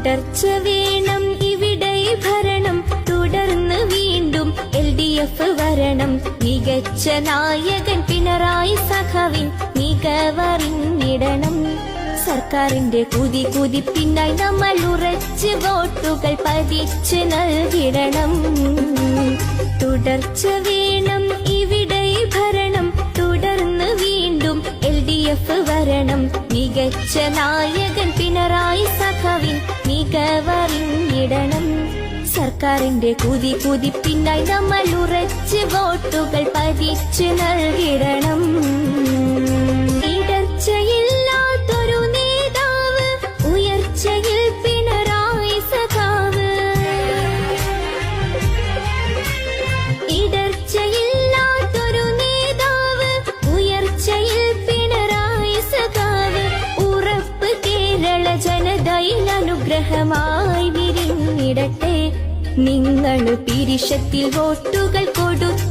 തുടർച്ച വേണം ഇവിടെ ഭരണം, തുടർന്ന് വീണ്ടും LDF വരണം. മികച്ച നായകൻ പിണറായി സഖാവിൻ മികവറിഞ്ഞിടണം. സർക്കാരിന്റെ കുതിപ്പിന്നായി നമ്മൾ ഉറച്ച് വോട്ടുകൾ പതിച്ച് നൽകിടണം. തുടർച്ച വേണം ഇവിടെ ഭരണം, തുടർന്ന് വീണ്ടും LDF വരണം. മികച്ച നായകൻ പിണറായി സഖാവിൻ മികവറിഞ്ഞിടണം. സർക്കാരിന്റെ കുതിപ്പിന്നായി നമ്മൾ ഉറച്ച് വോട്ടുകൾ പതിച്ച് നൽകിടണം. ഇടർച്ചയില്ലാത്തൊരു നേതാവ്, ഉയർച്ചയിൽ പിണറായി സഖാവ്. ഇടർച്ചയില്ലാത്തൊരു നേതാവ്, ഉയർച്ചയിൽ പിണറായി സഖാവ്. ഉറപ്പ് കേരള ജനതയിൽ അനുഗ്രഹമായി വിരിഞ്ഞിടട്ടെ. നിങ്ങൾ പിരിശത്തിൽ വോട്ടുകൾ കൊടുത്തു